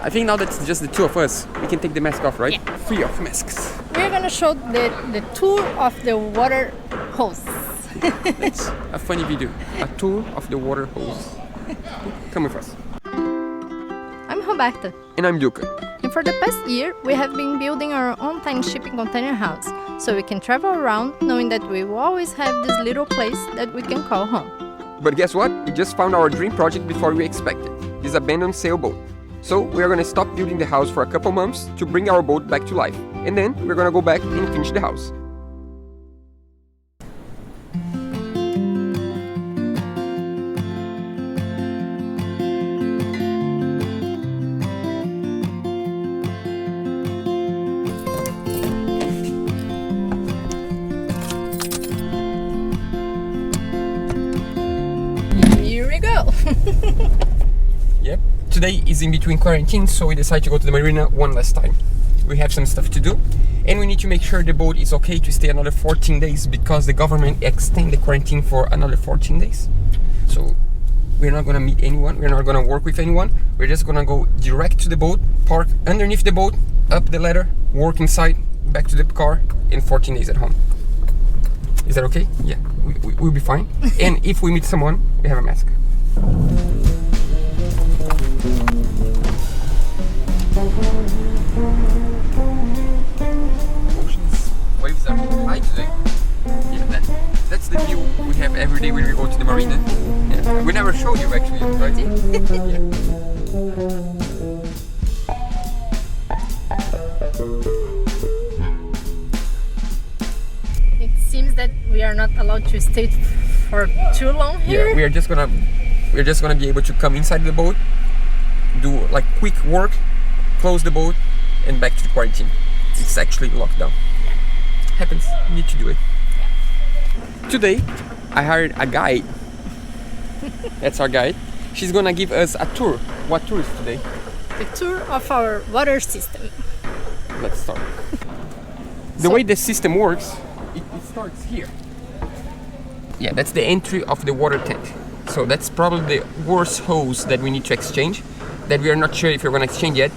I think now that it's just the two of us, we can take the mask off, right? Yeah. Free of masks. We're gonna show the tour of the water hose. That's a funny video. A tour of the water hose. Come with us. I'm Roberta. And I'm Duca. And for the past year, we have been building our own tiny shipping container house, so we can travel around knowing that we will always have this little place that we can call home. But guess what? We just found our dream project before we expected. This abandoned sailboat. So we are gonna stop building the house for a couple months to bring our boat back to life. And then we're gonna go back and finish the house. Here we go! Yep. Today is in between quarantine, so we decided to go to the marina one last time. We have some stuff to do, and we need to make sure the boat is okay to stay another 14 days because the government extended the quarantine for another 14 days. So we're not gonna meet anyone, we're not gonna work with anyone, we're just gonna go direct to the boat, park underneath the boat, up the ladder, work inside, back to the car, in 14 days at home. Is that okay? Yeah, we'll be fine. And if we meet someone, we have a mask. Waves are really high today. Yeah, that's the view we have every day when we go to the marina. Yeah. We never showed you actually, right? Yeah. It seems that we are not allowed to stay for too long here. Yeah, we're just gonna be able to come inside the boat, do like quick work, close the boat, and back to the quarantine. It's actually locked down. Happens, you need to do it. Today I hired a guide. That's our guide. She's gonna give us a tour. What tour is today? The tour of our water system. Let's start. The way the system works, it starts here. Yeah, that's the entry of the water tank. So that's probably the worst hose that we need to exchange, that we are not sure if we're gonna exchange yet.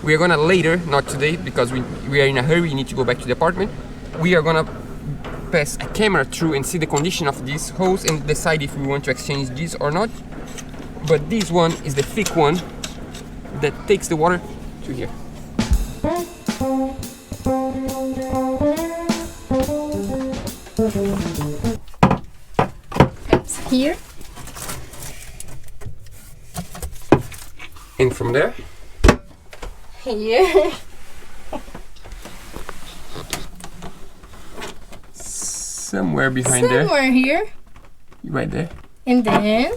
We are gonna later, not today, because we are in a hurry, we need to go back to the apartment. We are gonna pass a camera through and see the condition of this hose and decide if we want to exchange this or not. But this one is the thick one that takes the water to here. It's here. And from there, Here. somewhere behind Somewhere here. right there. And then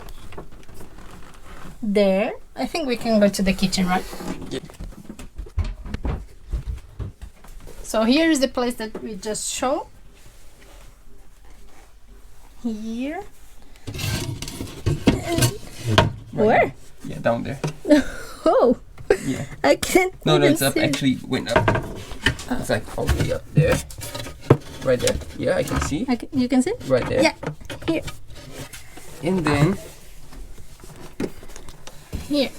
there. I think we can go to the kitchen, right? Yeah. So here is the place that we just showed. Here. Where? Yeah, down there. Oh, Yeah. I can't No, even it's up. see. Actually, went up. It's like all the way up there. Right there. Yeah, I can see. You can see? Right there. Yeah, here. And then Here.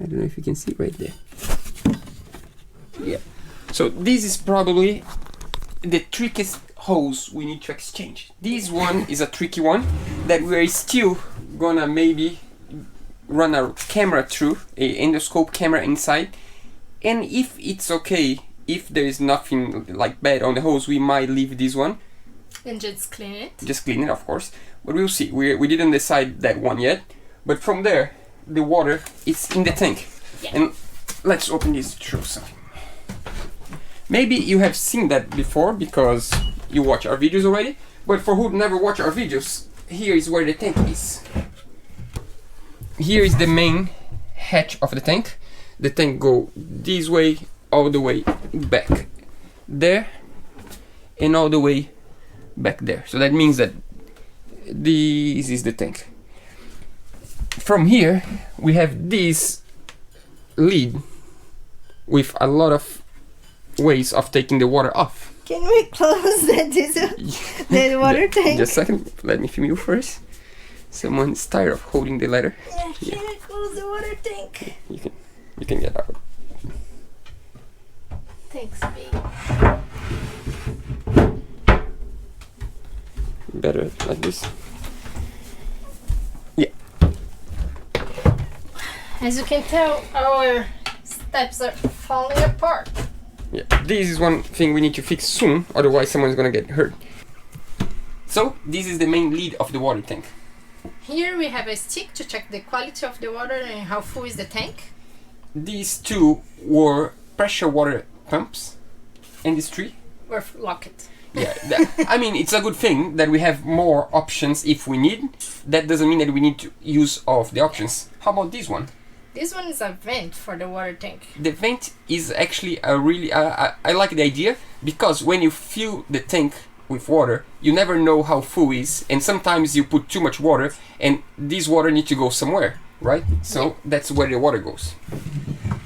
I don't know if you can see right there. Yeah. So this is probably the trickiest hose we need to exchange. This one is a tricky one that we're still gonna maybe run a camera through, a endoscope camera inside, and if it's okay, if there is nothing like bad on the hose, we might leave this one. And just clean it. Just clean it, of course, but we'll see. We didn't decide that one yet, but from there the water is in the tank. Yeah. And let's open this to show something. Maybe you have seen that before because you watch our videos already, but for who never watch our videos, here is where the tank is. Here is the main hatch of the tank. The tank go this way, all the way back there, and all the way back there. So that means that this is the tank. From here we have this lid with a lot of ways of taking the water off. Can we close the water tank? Just a second, let me film you first. Someone's tired of holding the ladder. Yeah, can we close the water tank? You can. You can get out. Thanks, babe. Better like this. Yeah. As you can tell, our steps are falling apart. Yeah. This is one thing we need to fix soon, otherwise someone's gonna get hurt. So, this is the main lead of the water tank. Here we have a stick to check the quality of the water and how full is the tank. These two were pressure water pumps, and these three We're locked. yeah, I mean, it's a good thing that we have more options if we need. That doesn't mean that we need to use all of the options. How about this one? This one is a vent for the water tank. The vent is actually a really... I like the idea, because when you fill the tank with water, you never know how full it is, and sometimes you put too much water, and this water needs to go somewhere, right? So that's where the water goes.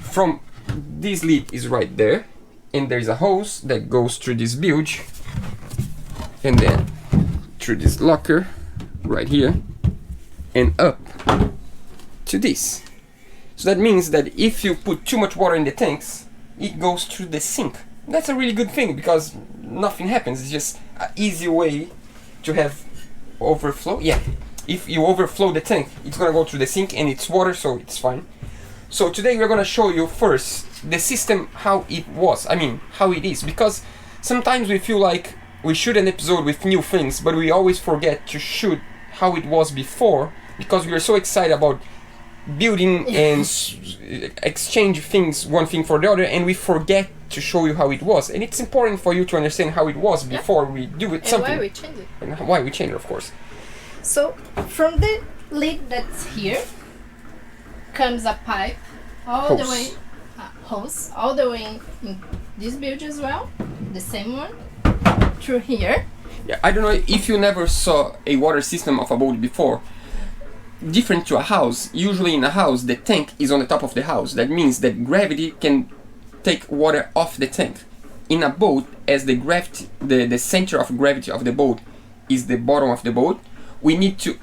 From this lid is right there, and there's a hose that goes through this bilge, and then through this locker right here and up to this. So that means that if you put too much water in the tanks, it goes through the sink. That's a really good thing, because nothing happens. It's just an easy way to have overflow. Yeah, if you overflow the tank, it's gonna go through the sink, and it's water, so it's fine. So today we're gonna show you first the system, how it was, how it is, because sometimes we feel like we shoot an episode with new things, but we always forget to shoot how it was before, because we are so excited about building and exchange things, one thing for the other, and we forget to show you how it was. And it's important for you to understand how it was before we do it. And why we change it. And why we change it, of course. So from the lid that's here comes a pipe all the way, hose all the way in this bilge as well, the same one through here. Yeah, I don't know if you never saw a water system of a boat before. Different to a house, usually in a house the tank is on the top of the house. That means that gravity can take water off the tank. In a boat, as the gravity, the center of gravity of the boat is the bottom of the boat, we need to,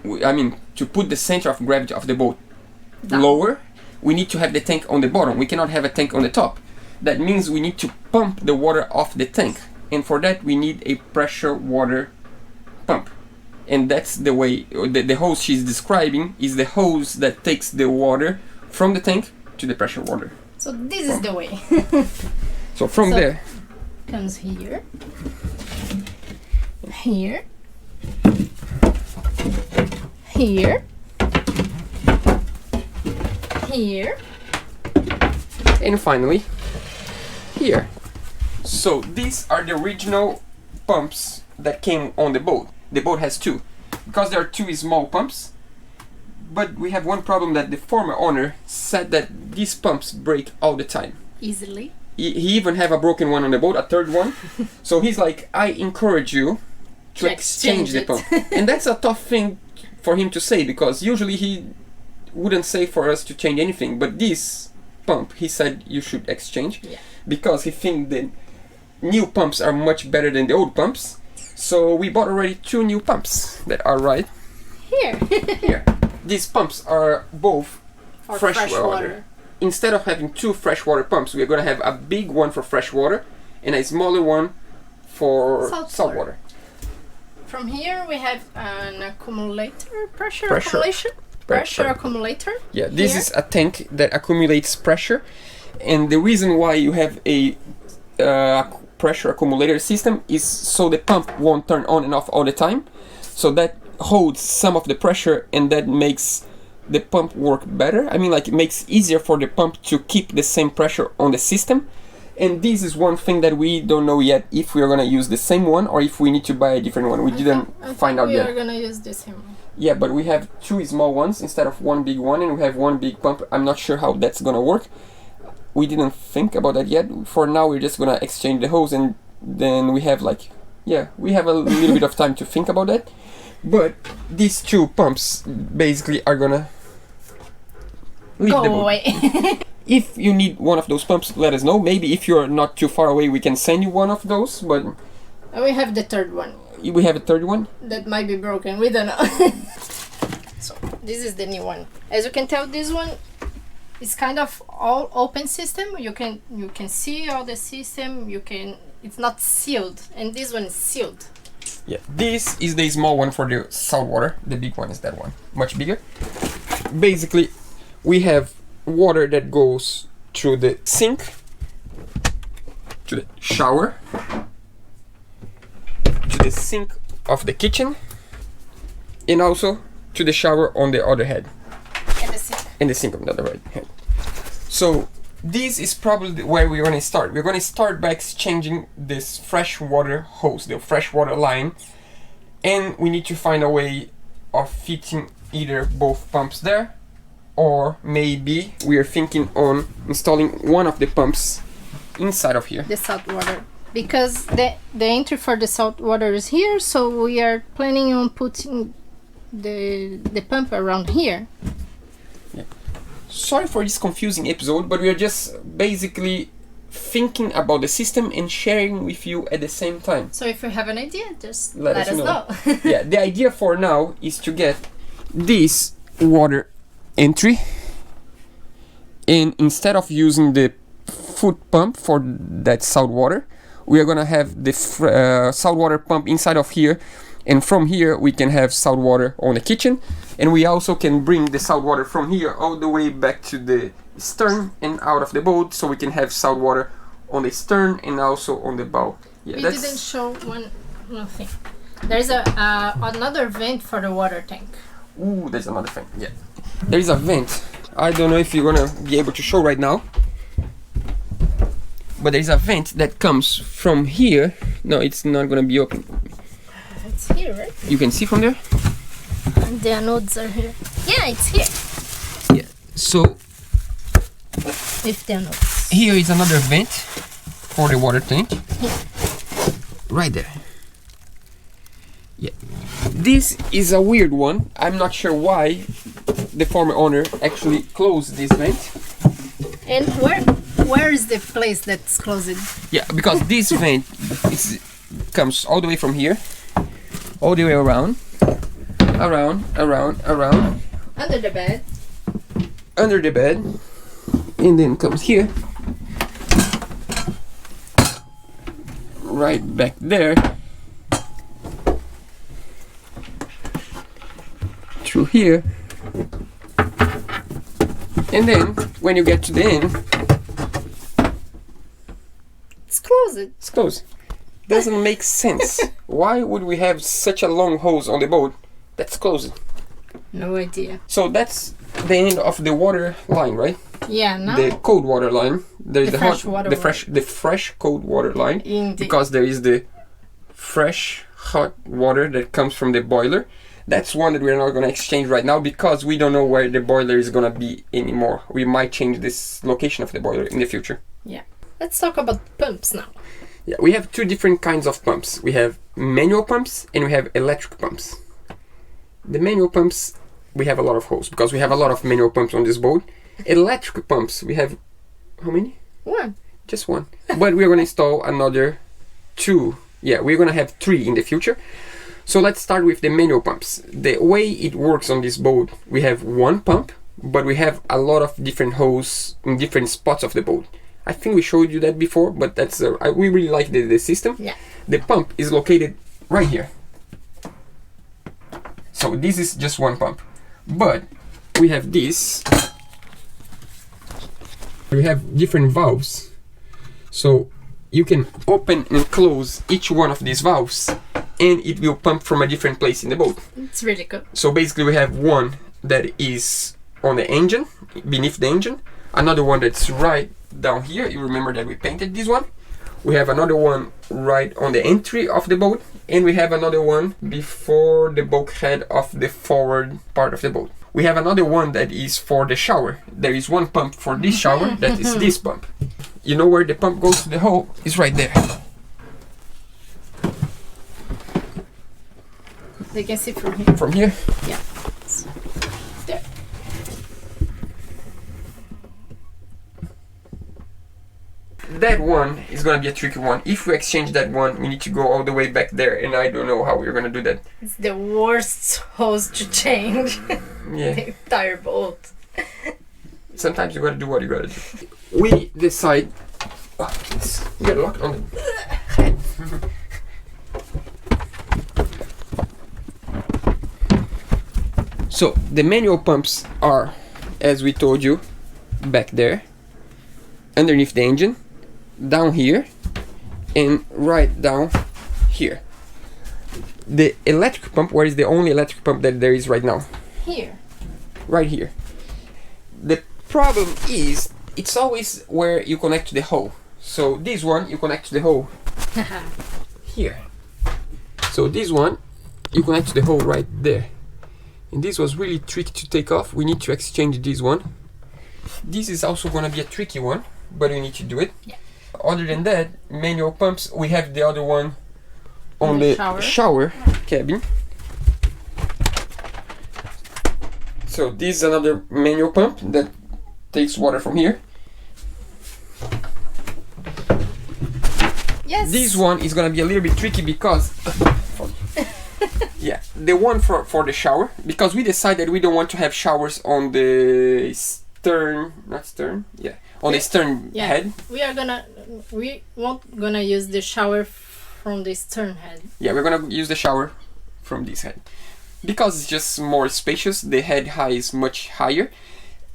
to put the center of gravity of the boat lower, we need to have the tank on the bottom. We cannot have a tank on the top. That means we need to pump the water off the tank, and for that we need a pressure water pump. And that's the way, the hose she's describing is the hose that takes the water from the tank to the pressure water. So this is the way. So from there comes here, here, here, here, and finally here. So these are the original pumps that came on the boat. The boat has two, because there are two small pumps, but we have one problem, that the former owner said that these pumps break all the time. Easily. He even have a broken one on the boat, a third one. So he's like, I encourage you to exchange the pump. And that's a tough thing for him to say, because usually he wouldn't say for us to change anything, but this pump, he said you should exchange, because he thinks the new pumps are much better than the old pumps. So we bought already two new pumps that are right here. here. These pumps are both fresh water. Instead of having two freshwater pumps, we're going to have a big one for fresh water and a smaller one for salt water. From here we have an accumulator, pressure accumulator. Yeah, this is a tank that accumulates pressure, and the reason why you have a pressure accumulator system is so the pump won't turn on and off all the time. So that holds some of the pressure, and that makes the pump work better. It makes easier for the pump to keep the same pressure on the system. And this is one thing that we don't know yet, if we are gonna use the same one or if we need to buy a different one. We didn't find out yet. We are gonna use the same one. Yeah, but we have two small ones instead of one big one, and we have one big pump. I'm not sure how that's gonna work. We didn't think about that yet. For now, we're just gonna exchange the hose, and then we have we have a little bit of time to think about that. But these two pumps basically are gonna leave the boat. Away. If you need one of those pumps, let us know. Maybe if you're not too far away, we can send you one of those. But we have the third one. We have a third one? That might be broken, we don't know. So this is the new one. As you can tell, this one It's kind of all open system. You can see all the system. It's not sealed, and this one is sealed. Yeah, this is the small one for the salt water. The big one is that one, much bigger. Basically, we have water that goes through the sink, to the shower, to the sink of the kitchen, and also to the shower on the other head. And the sink on the other head. So this is probably where we're going to start. We're going to start by exchanging this freshwater hose, the freshwater line, and we need to find a way of fitting either both pumps there, or maybe we are thinking on installing one of the pumps inside of here. The salt water. Because the entry for the salt water is here, so we are planning on putting the pump around here. Yeah. Sorry for this confusing episode, but we are just basically thinking about the system and sharing with you at the same time. So if you have an idea, just let us know. Yeah, the idea for now is to get this water entry, and instead of using the foot pump for that salt water, we are gonna have the salt water pump inside of here, and from here we can have salt water on the kitchen, and we also can bring the salt water from here all the way back to the stern and out of the boat, so we can have salt water on the stern and also on the bow. Yeah, we didn't show one thing. There's another vent for the water tank. Ooh, there's another thing. Yeah, there is a vent. I don't know if you're gonna be able to show right now, but there is a vent that comes from here. No, it's not gonna be open. It's here, right? You can see from there? And the anodes are here. Yeah, it's here. Yeah, so with the anodes. Here is another vent for the water tank. Here. Right there. Yeah. This is a weird one. I'm not sure why the former owner actually closed this vent. And where is the place that's closed? Yeah, because this vent comes all the way from here, all the way around. Under the bed. Under the bed. And then comes here. Right back there. Through here. And then, when you get to the end, it's closed. It's closed. Doesn't make sense. Why would we have such a long hose on the boat that's closed? No idea. So that's the end of the water line, right? Yeah, no. The cold water line. There is the fresh cold water line. Indeed. Because there is the fresh hot water that comes from the boiler. That's one that we're not going to exchange right now because we don't know where the boiler is going to be anymore. We might change this location of the boiler in the future. Yeah. Let's talk about pumps now. Yeah, we have two different kinds of pumps. We have manual pumps and we have electric pumps. The manual pumps, we have a lot of hose because we have a lot of manual pumps on this boat. Electric pumps, we have how many? One. Just one. But we're going to install another two. Yeah, we're going to have 3 in the future. So let's start with the manual pumps. The way it works on this boat, we have one pump, but we have a lot of different hoses in different spots of the boat. I think we showed you that before, but that's we really like the system. Yeah. The pump is located right here. So this is just one pump. But we have this. We have different valves. So you can open and close each one of these valves and it will pump from a different place in the boat. It's really good. So basically we have one that is on the engine, beneath the engine, another one that's right down here. You remember that we painted this one. We have another one right on the entry of the boat, and we have another one before the bulkhead of the forward part of the boat. We have another one that is for the shower. There is one pump for this shower, that is this pump. You know where the pump goes to the hole? It's right there. They can see from here. From here? Yeah. There. That one is gonna be a tricky one. If we exchange that one, we need to go all the way back there, and I don't know how we're gonna do that. It's the worst hose to change. Yeah. The entire boat. sometimes you gotta do what you gotta do. We decide. Oh, we got locked on the head. So the manual pumps are, as we told you, back there, underneath the engine, down here, and right down here. The electric pump, where is the only electric pump that there is right now? Here. Right here. The problem is, it's always where you connect to the hole. So this one, you connect to the hole here. So this one, you connect to the hole right there. And this was really tricky to take off. We need to exchange this one. This is also gonna be a tricky one, but we need to do it. Yeah. Other than that, manual pumps, we have the other one on the shower cabin. So this is another manual pump that takes water from here. Yes. This one is gonna be a little bit tricky because yeah, the one for the shower, because we decided we don't want to have showers on the stern, not stern, yeah, on the stern head. We won't gonna use the shower from the stern head. Yeah, we're gonna use the shower from this head because it's just more spacious. The head height is much higher,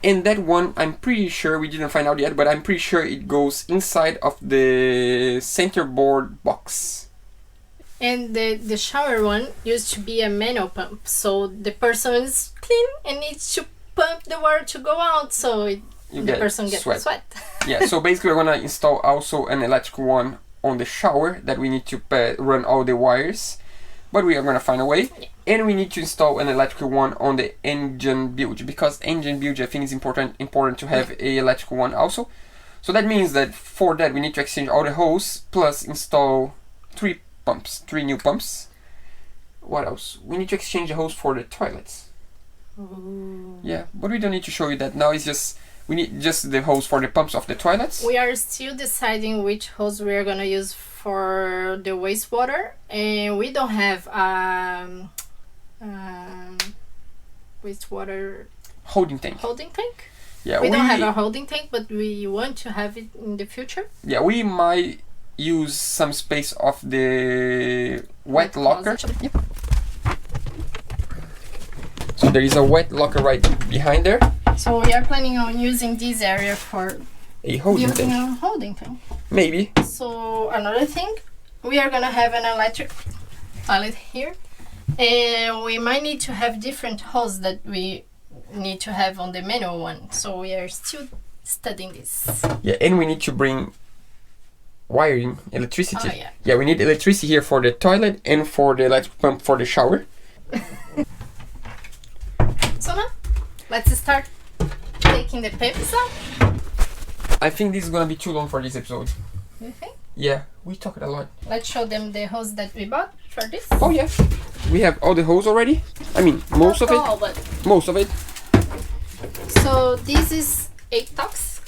and that one I'm pretty sure, we didn't find out yet, but I'm pretty sure it goes inside of the centerboard box. And the shower one used to be a manual pump, so the person is clean and needs to pump the water to go out, so the person gets sweat. Yeah, so basically we're gonna install also an electric one on the shower that we need to run all the wires, but we are gonna find a way. Yeah. And we need to install an electric one on the engine build, because engine build I think is important to have a electric one also. So that means that for that we need to exchange all the hose plus install three new pumps. What else? We need to exchange the hose for the toilets. Ooh. Yeah, but we don't need to show you that now. It's just we need just the hose for the pumps of the toilets. We are still deciding which hose we are gonna use for the wastewater, and we don't have wastewater holding tank. Yeah, we don't have a holding tank, but we want to have it in the future. Yeah, we might use some space of the wet locker. Yep. So there is a wet locker right behind there. So we are planning on using this area for a holding tank. A holding tank. Maybe. So another thing, we are gonna have an electric toilet here, and we might need to have different hoses that we need to have on the manual one. So we are still studying this. Yeah, and we need to bring wiring, electricity. Oh, yeah. Yeah, we need electricity here for the toilet and for the electric pump for the shower. So now, let's start taking the pipes out. I think this is gonna be too long for this episode. You think? Yeah, we talked a lot. Let's show them the hose that we bought for this. Oh yeah, we have all the hose already. I mean, most of it. Most of it. So this is 8 toxic.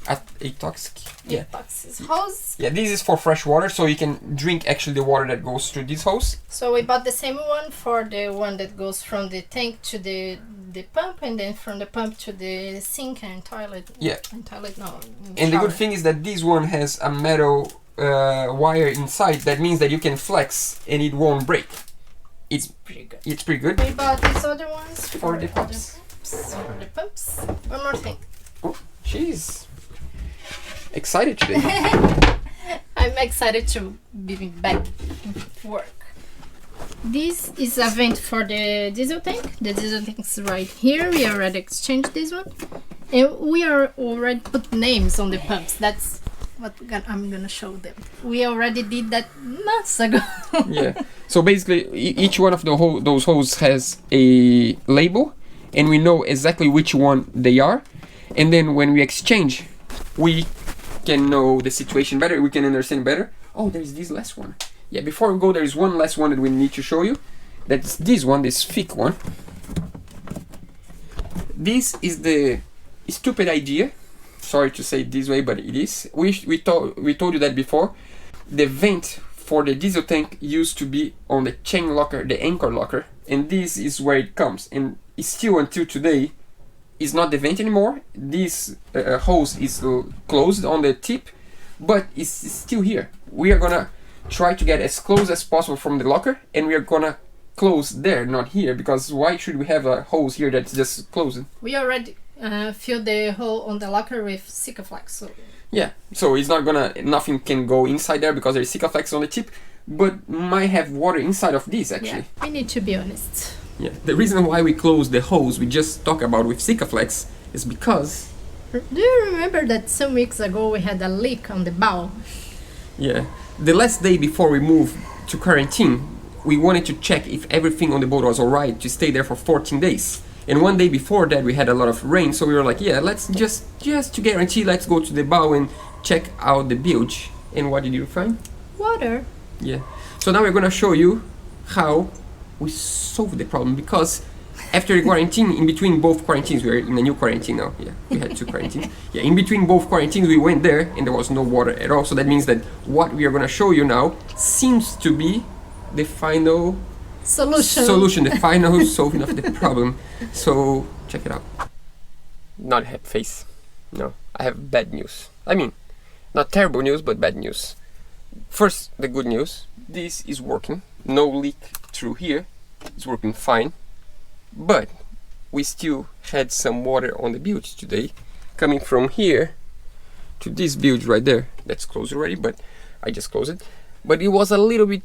At 8 toxic. Yeah. 8 toxic hose. Yeah, this is for fresh water, so you can drink actually the water that goes through this hose. So we bought the same one for the one that goes from the tank to the pump, and then from the pump to the sink and toilet. Yeah. And toilet, no. And the good thing is that this one has a metal wire inside. That means that you can flex and it won't break. It's pretty good. It's pretty good. We bought these other ones for the pumps. For the pumps. One more thing. Oh, she's excited today. I'm excited to be back to work. This is a vent for the diesel tank. The diesel tank is right here. We already exchanged this one. And we are already put names on the pumps. That's what I'm gonna show them. We already did that months ago. Yeah. So basically, each one of those hoses has a label, and we know exactly which one they are. And then when we exchange, we can know the situation better. We can understand better. Oh, there's this last one. Yeah, before we go, there is one last one that we need to show you. That's this one, this thick one. This is the stupid idea. Sorry to say it this way, but it is. We told you that before. The vent for the diesel tank used to be on the chain locker, the anchor locker, and this is where it comes. And still until today, is not the vent anymore. This hose is closed on the tip, but it's still here. We are gonna try to get as close as possible from the locker, and we are gonna close there, not here, because why should we have a hose here that's just closed? We already filled the hole on the locker with Sikaflex, so... Yeah, so it's not gonna, nothing can go inside there because there's Sikaflex on the tip, but might have water inside of this actually. Yeah, we need to be honest. Yeah, the reason why we closed the hose we just talked about with Sikaflex is because... Do you remember that some weeks ago we had a leak on the bow? Yeah, the last day before we moved to quarantine, we wanted to check if everything on the boat was alright to stay there for 14 days. And one day before that we had a lot of rain, so we were like, yeah, let's just to guarantee, let's go to the bow and check out the bilge. And what did you find? Water. Yeah. So now we're gonna show you how we solved the problem, because after the quarantine, in between both quarantines, we're in a new quarantine now. Yeah, we had 2 quarantines. Yeah, in between both quarantines we went there and there was no water at all. So that means that what we are gonna show you now seems to be the final solution, the final solving of the problem. So check it out. Not happy face. No, I have bad news. I mean, not terrible news, but bad news. First, the good news. This is working. No leak through here. It's working fine. But we still had some water on the bilge today, coming from here to this bilge right there. That's closed already, but I just closed it. But it was a little bit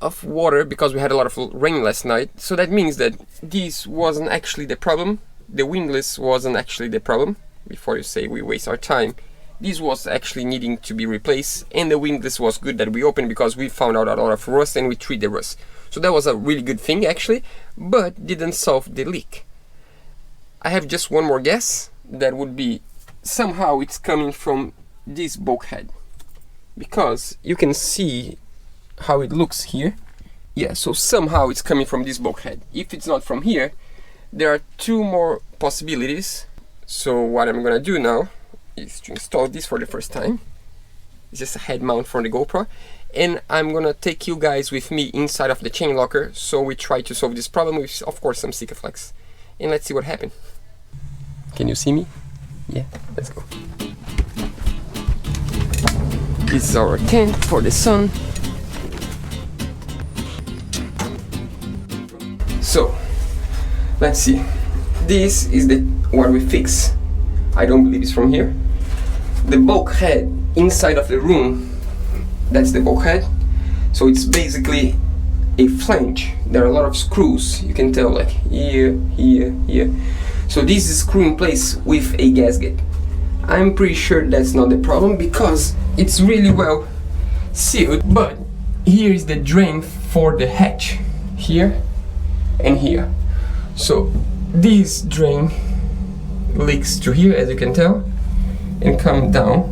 of water because we had a lot of rain last night. So that means that this wasn't actually the problem. The windlass wasn't actually the problem. Before you say we waste our time, this was actually needing to be replaced, and the windlass was good that we opened because we found out a lot of rust and we treated the rust. So that was a really good thing actually, but didn't solve the leak. I have just one more guess. That would be somehow it's coming from this bulkhead, because you can see how it looks here. Yeah, so somehow it's coming from this bulkhead. If it's not from here, there are 2 more possibilities. So what I'm gonna do now is to install this for the first time. It's just a head mount for the GoPro, and I'm gonna take you guys with me inside of the chain locker, so we try to solve this problem with, of course, some Sikaflex, and let's see what happens. Can you see me? Yeah, let's go. This is our tent for the sun. So let's see. This is what we fix. I don't believe it's from here. The bulkhead inside of the room, that's the bulkhead. So it's basically a flange. There are a lot of screws. You can tell, like here, here, here. So this is screwed in place with a gasket. I'm pretty sure that's not the problem because it's really well sealed. But here is the drain for the hatch, here and here. So this drain leaks to here, as you can tell, and come down.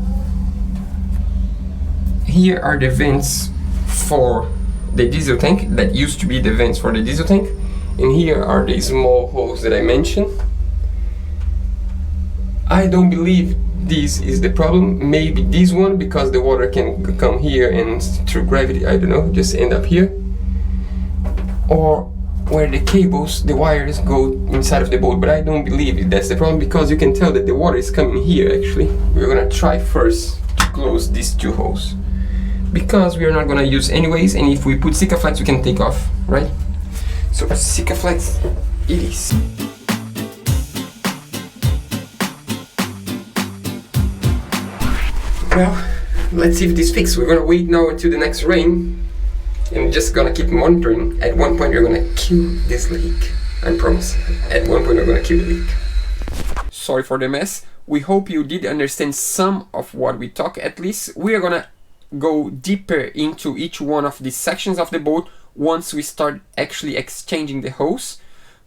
Here are the vents for the diesel tank. That used to be the vents for the diesel tank, and here are the small holes that I mentioned. I don't believe this is the problem. Maybe this one, because the water can come here and through gravity, I don't know, just end up here. Or where the cables, the wires go inside of the boat, but I don't believe that's the problem because you can tell that the water is coming here actually. We're gonna try first to close these 2 holes because we are not gonna use anyways, and if we put Sikaflex we can take off, right? So Sikaflex it is. Well, let's see if this fixes. We're gonna wait now until the next rain. And we're just gonna keep monitoring. At one point we're gonna kill this leak. I promise. At one point we're gonna kill the leak. Sorry for the mess. We hope you did understand some of what we talk at least. We are gonna go deeper into each one of these sections of the boat once we start actually exchanging the hose.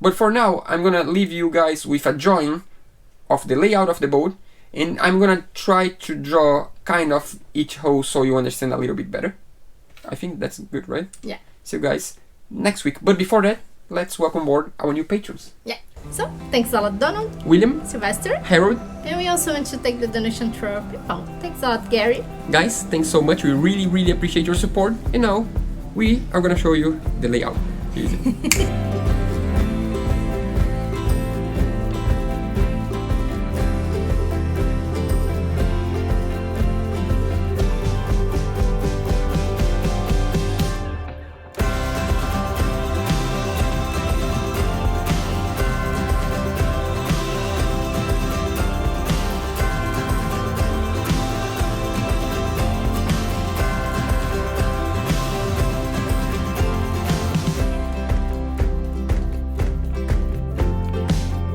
But for now, I'm gonna leave you guys with a drawing of the layout of the boat, and I'm gonna try to draw kind of each hose so you understand a little bit better. I think that's good, right? Yeah. See you guys next week. But before that, let's welcome aboard our new patrons. Yeah. So, thanks a lot, Donald, William, Sylvester, Harold, and we also want to take the donation to our PayPal. Thanks a lot, Gary. Guys, thanks so much. We really, really appreciate your support. And now, we are gonna show you the layout. Easy.